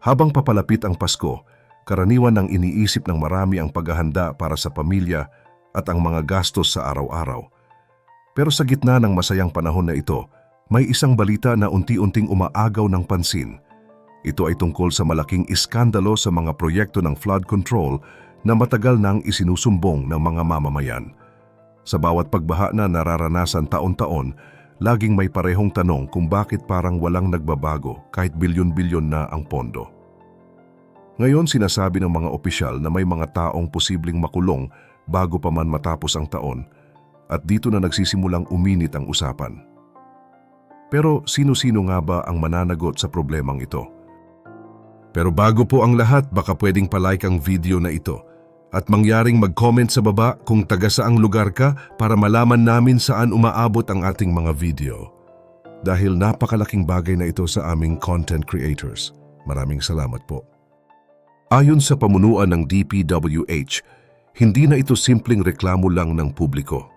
Habang papalapit ang Pasko, karaniwan ang iniisip ng marami ang paghahanda para sa pamilya at ang mga gastos sa araw-araw. Pero sa gitna ng masayang panahon na ito, may isang balita na unti-unting umaagaw ng pansin. Ito ay tungkol sa malaking iskandalo sa mga proyekto ng flood control na matagal nang isinusumbong ng mga mamamayan. Sa bawat pagbaha na nararanasan taon-taon, laging may parehong tanong kung bakit parang walang nagbabago kahit bilyon-bilyon na ang pondo. Ngayon sinasabi ng mga opisyal na may mga taong posibleng makulong bago pa man matapos ang taon at dito na nagsisimulang uminit ang usapan. Pero sino-sino nga ba ang mananagot sa problemang ito? Pero bago po ang lahat, baka pwedeng palike ang video na ito at mangyaring mag-comment sa baba kung taga saang lugar ka para malaman namin saan umaabot ang ating mga video. Dahil napakalaking bagay na ito sa aming content creators. Maraming salamat po. Ayon sa pamunuan ng DPWH, hindi na ito simpleng reklamo lang ng publiko.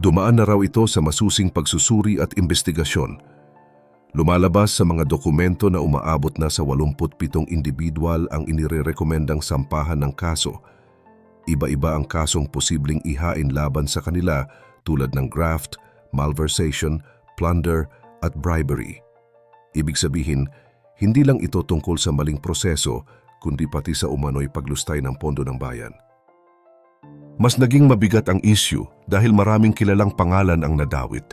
Dumaan na raw ito sa masusing pagsusuri at investigasyon. Lumalabas sa mga dokumento na umaabot na sa 87 individual ang inirerekomendang sampahan ng kaso. Iba-iba ang kasong posibleng ihain laban sa kanila tulad ng graft, malversation, plunder at bribery. Ibig sabihin, hindi lang ito tungkol sa maling proseso, kundi pati sa umano'y paglustay ng pondo ng bayan. Mas naging mabigat ang issue dahil maraming kilalang pangalan ang nadawit.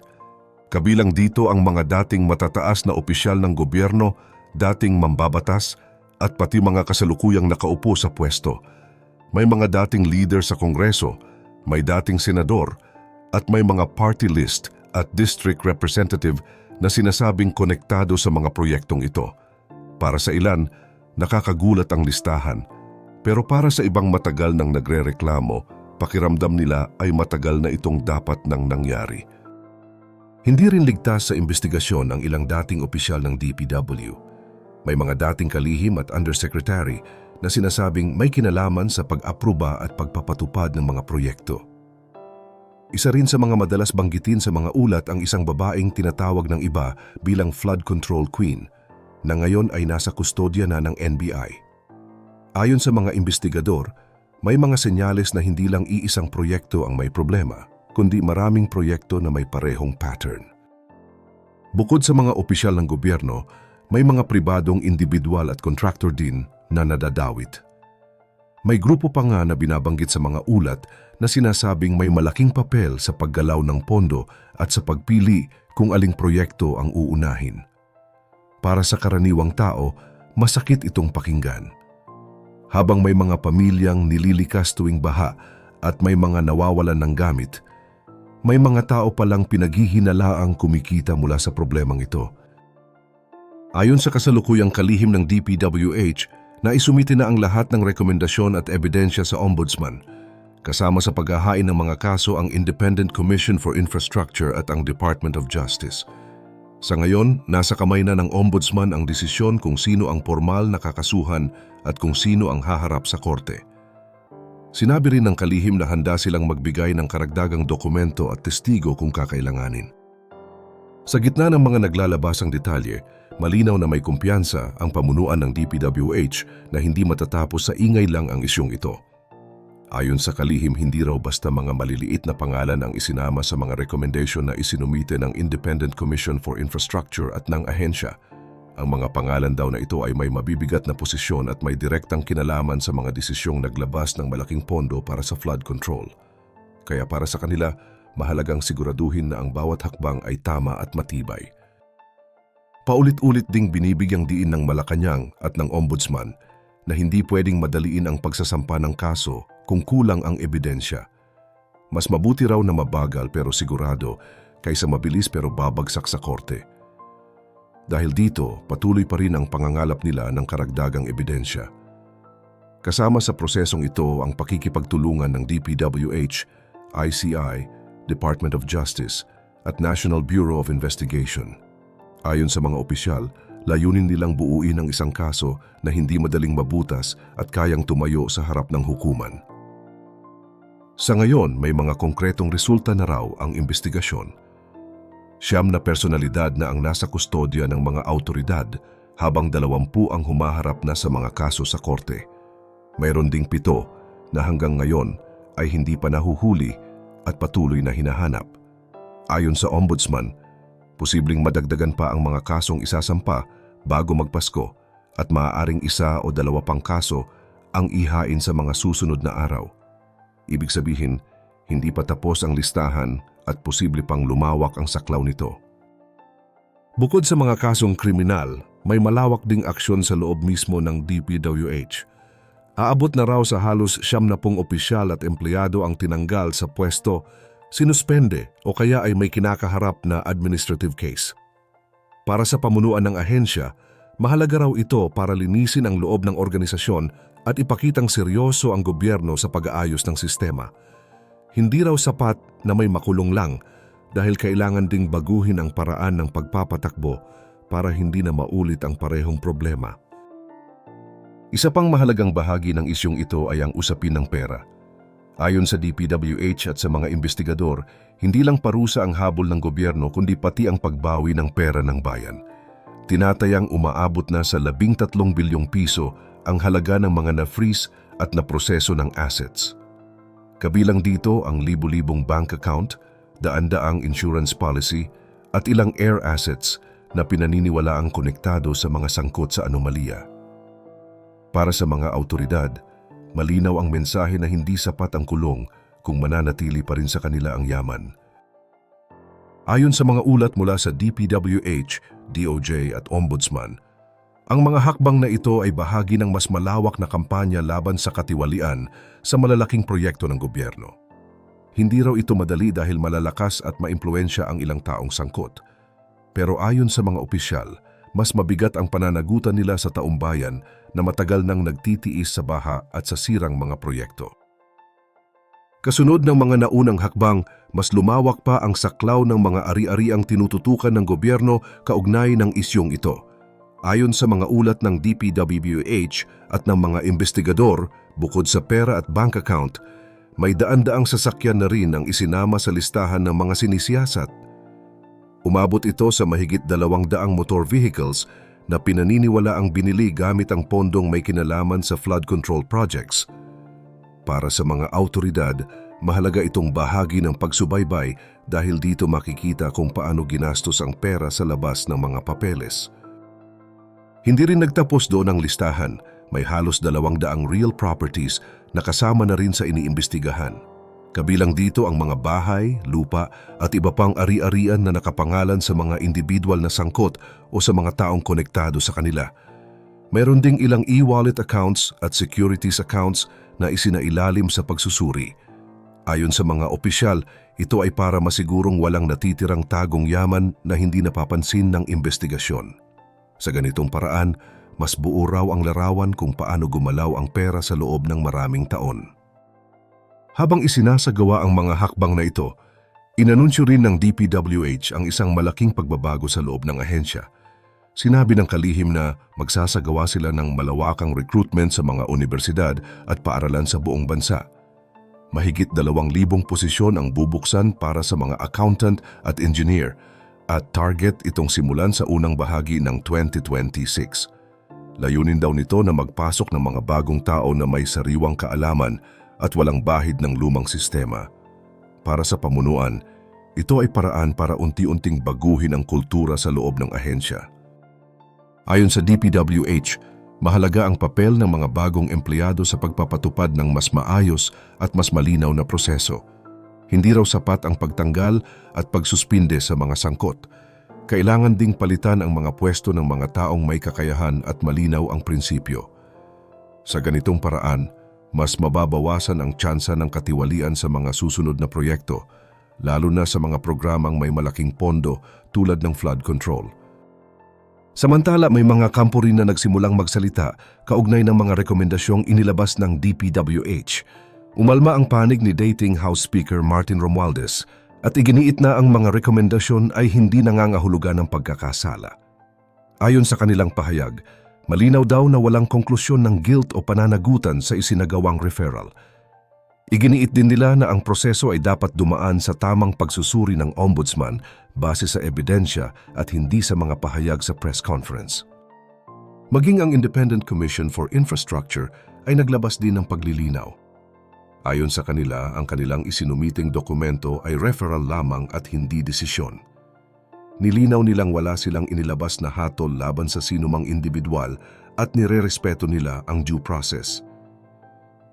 Kabilang dito ang mga dating matataas na opisyal ng gobyerno, dating mambabatas, at pati mga kasalukuyang nakaupo sa pwesto. May mga dating leader sa Kongreso, may dating senador, at may mga party list at district representative na sinasabing konektado sa mga proyektong ito. Para sa ilan, nakakagulat ang listahan, pero para sa ibang matagal nang nagrereklamo, pakiramdam nila ay matagal na itong dapat nang nangyari. Hindi rin ligtas sa investigasyon ang ilang dating opisyal ng DPW. May mga dating kalihim at undersecretary na sinasabing may kinalaman sa pag-apruba at pagpapatupad ng mga proyekto. Isa rin sa mga madalas banggitin sa mga ulat ang isang babaeng tinatawag ng iba bilang flood control queen na ngayon ay nasa kustodya na ng NBI. Ayon sa mga investigador, may mga senyales na hindi lang iisang proyekto ang may problema, kundi maraming proyekto na may parehong pattern. Bukod sa mga opisyal ng gobyerno, may mga pribadong individual at contractor din na nadadawit. May grupo pa nga na binabanggit sa mga ulat na sinasabing may malaking papel sa paggalaw ng pondo at sa pagpili kung aling proyekto ang uunahin. Para sa karaniwang tao, masakit itong pakinggan. Habang may mga pamilyang nililikas tuwing baha at may mga nawawalan ng gamit, may mga tao palang pinaghihinalaang kumikita mula sa problemang ito. Ayon sa kasalukuyang kalihim ng DPWH, naisumite na ang lahat ng rekomendasyon at ebidensya sa Ombudsman, kasama sa paghahain ng mga kaso ang Independent Commission for Infrastructure at ang Department of Justice. Sa ngayon, nasa kamay na ng Ombudsman ang desisyon kung sino ang formal na kakasuhan at kung sino ang haharap sa korte. Sinabi rin ng kalihim na handa silang magbigay ng karagdagang dokumento at testigo kung kakailanganin. Sa gitna ng mga naglalabasang detalye, malinaw na may kumpiyansa ang pamunuan ng DPWH na hindi matatapos sa ingay lang ang isyong ito. Ayon sa kalihim, hindi raw basta mga maliliit na pangalan ang isinama sa mga recommendation na isinumite ng Independent Commission for Infrastructure at ng ahensya. Ang mga pangalan daw na ito ay may mabibigat na posisyon at may direktang kinalaman sa mga desisyong naglabas ng malaking pondo para sa flood control. Kaya para sa kanila, mahalagang siguraduhin na ang bawat hakbang ay tama at matibay. Paulit-ulit ding binibigyang diin ng Malacanang at ng Ombudsman na hindi pwedeng madaliin ang pagsasampa ng kaso kung kulang ang ebidensya. Mas mabuti raw na mabagal pero sigurado kaysa mabilis pero babagsak sa korte. Dahil dito, patuloy pa rin ang pangangalap nila ng karagdagang ebidensya. Kasama sa prosesong ito ang pakikipagtulungan ng DPWH, ICI, Department of Justice at National Bureau of Investigation. Ayon sa mga opisyal, layunin nilang buuin ang isang kaso na hindi madaling mabutas at kayang tumayo sa harap ng hukuman. Sa ngayon, may mga konkretong resulta na raw ang investigasyon. 9 na personalidad na ang nasa kustodya ng mga autoridad habang 20 ang humaharap na sa mga kaso sa korte. Mayroon ding 7 na hanggang ngayon ay hindi pa nahuhuli at patuloy na hinahanap. Ayon sa Ombudsman, posibleng madagdagan pa ang mga kasong isasampa bago magpasko at maaaring 1 o 2 pang kaso ang ihain sa mga susunod na araw. Ibig sabihin, hindi pa tapos ang listahan at posible pang lumawak ang saklaw nito. Bukod sa mga kasong kriminal, may malawak ding aksyon sa loob mismo ng DPWH. Aabot na raw sa halos 70 opisyal at empleyado ang tinanggal sa pwesto, sinuspende o kaya ay may kinakaharap na administrative case. Para sa pamunuan ng ahensya, mahalaga raw ito para linisin ang loob ng organisasyon at ipakitang seryoso ang gobyerno sa pag-aayos ng sistema. Hindi raw sapat na may makulong lang dahil kailangan ding baguhin ang paraan ng pagpapatakbo para hindi na maulit ang parehong problema. Isa pang mahalagang bahagi ng isyong ito ay ang usapin ng pera. Ayon sa DPWH at sa mga investigador, hindi lang parusa ang habol ng gobyerno kundi pati ang pagbawi ng pera ng bayan. Tinatayang umaabot na sa 13 bilyong piso ang halaga ng mga na-freeze at naproseso ng assets. Kabilang dito ang libu-libong bank account, daan-daang insurance policy at ilang air assets na pinaniniwalaang konektado sa mga sangkot sa anomalya. Para sa mga autoridad, malinaw ang mensahe na hindi sapat ang kulong kung mananatili pa rin sa kanila ang yaman. Ayon sa mga ulat mula sa DPWH, DOJ at Ombudsman, ang mga hakbang na ito ay bahagi ng mas malawak na kampanya laban sa katiwalian sa malalaking proyekto ng gobyerno. Hindi raw ito madali dahil malalakas at maimpluwensya ang ilang taong sangkot. Pero ayon sa mga opisyal, mas mabigat ang pananagutan nila sa taumbayan na matagal nang nagtitiis sa baha at sa sirang mga proyekto. Kasunod ng mga naunang hakbang, mas lumawak pa ang saklaw ng mga ari-ariang tinututukan ng gobyerno kaugnay ng isyong ito. Ayon sa mga ulat ng DPWH at ng mga investigador, bukod sa pera at bank account, may daan-daang sasakyan na rin ang isinama sa listahan ng mga sinisiyasat. Umabot ito sa mahigit 200 motor vehicles na pinaniniwala ang binili gamit ang pondong may kinalaman sa flood control projects. Para sa mga autoridad, mahalaga itong bahagi ng pagsubaybay dahil dito makikita kung paano ginastos ang pera sa labas ng mga papeles. Hindi rin nagtapos doon ang listahan, may halos 200 real properties na kasama na rin sa iniimbestigahan. Kabilang dito ang mga bahay, lupa at iba pang ari-arian na nakapangalan sa mga individual na sangkot o sa mga taong konektado sa kanila. Mayroon ding ilang e-wallet accounts at securities accounts na isinailalim sa pagsusuri. Ayon sa mga opisyal, ito ay para masigurong walang natitirang tagong yaman na hindi napapansin ng investigasyon. Sa ganitong paraan, mas buo raw ang larawan kung paano gumalaw ang pera sa loob ng maraming taon. Habang isinasagawa ang mga hakbang na ito, inanunsyo rin ng DPWH ang isang malaking pagbabago sa loob ng ahensya. Sinabi ng kalihim na magsasagawa sila ng malawakang recruitment sa mga universidad at paaralan sa buong bansa. Mahigit 2,000 posisyon ang bubuksan para sa mga accountant at engineer at target itong simulan sa unang bahagi ng 2026. Layunin daw nito na magpasok ng mga bagong tao na may sariwang kaalaman at walang bahid ng lumang sistema. Para sa pamunuan, ito ay paraan para unti-unting baguhin ang kultura sa loob ng ahensya. Ayon sa DPWH, mahalaga ang papel ng mga bagong empleyado sa pagpapatupad ng mas maayos at mas malinaw na proseso. Hindi raw sapat ang pagtanggal at pagsuspinde sa mga sangkot. Kailangan ding palitan ang mga pwesto ng mga taong may kakayahan at malinaw ang prinsipyo. Sa ganitong paraan, mas mababawasan ang tsansa ng katiwalian sa mga susunod na proyekto, lalo na sa mga programang may malaking pondo tulad ng flood control. Samantala, may mga kampo rin na nagsimulang magsalita kaugnay ng mga rekomendasyong inilabas ng DPWH. Umalma ang panig ni Dating House Speaker Martin Romualdez at iginiit na ang mga rekomendasyon ay hindi nangangahulugan ng pagkakasala. Ayon sa kanilang pahayag, malinaw daw na walang konklusyon ng guilt o pananagutan sa isinagawang referral. Iginiit din nila na ang proseso ay dapat dumaan sa tamang pagsusuri ng ombudsman base sa ebidensya at hindi sa mga pahayag sa press conference. Maging ang Independent Commission for Infrastructure ay naglabas din ng paglilinaw. Ayon sa kanila, ang kanilang isinumiting dokumento ay referral lamang at hindi desisyon. Nilinaw nilang wala silang inilabas na hatol laban sa sinumang individual at nirerespeto nila ang due process.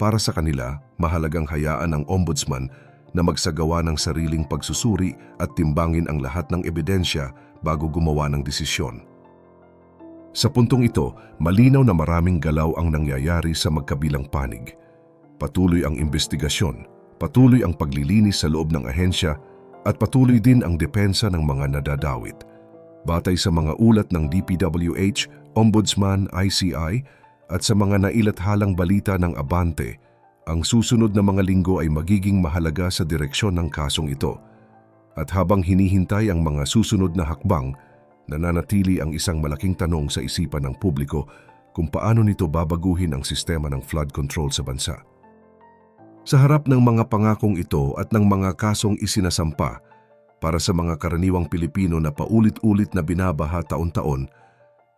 Para sa kanila, mahalagang hayaan ng ombudsman na magsagawa ng sariling pagsusuri at timbangin ang lahat ng ebidensya bago gumawa ng desisyon. Sa puntong ito, malinaw na maraming galaw ang nangyayari sa magkabilang panig. Patuloy ang investigasyon, patuloy ang paglilinis sa loob ng ahensya, at patuloy din ang depensa ng mga nadadawit. Batay sa mga ulat ng DPWH, Ombudsman, ICI, at sa mga nailathalang balita ng Abante, ang susunod na mga linggo ay magiging mahalaga sa direksyon ng kasong ito. At habang hinihintay ang mga susunod na hakbang, nananatili ang isang malaking tanong sa isipan ng publiko kung paano nito babaguhin ang sistema ng flood control sa bansa. Sa harap ng mga pangakong ito at ng mga kasong isinasampa para sa mga karaniwang Pilipino na paulit-ulit na binabaha taon-taon,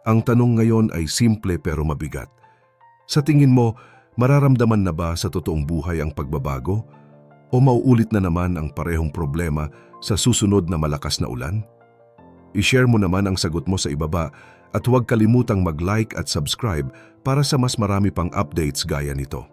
ang tanong ngayon ay simple pero mabigat. Sa tingin mo, mararamdaman na ba sa totoong buhay ang pagbabago? O mauulit na naman ang parehong problema sa susunod na malakas na ulan? I-share mo naman ang sagot mo sa ibaba at huwag kalimutang mag-like at subscribe para sa mas marami pang updates gaya nito.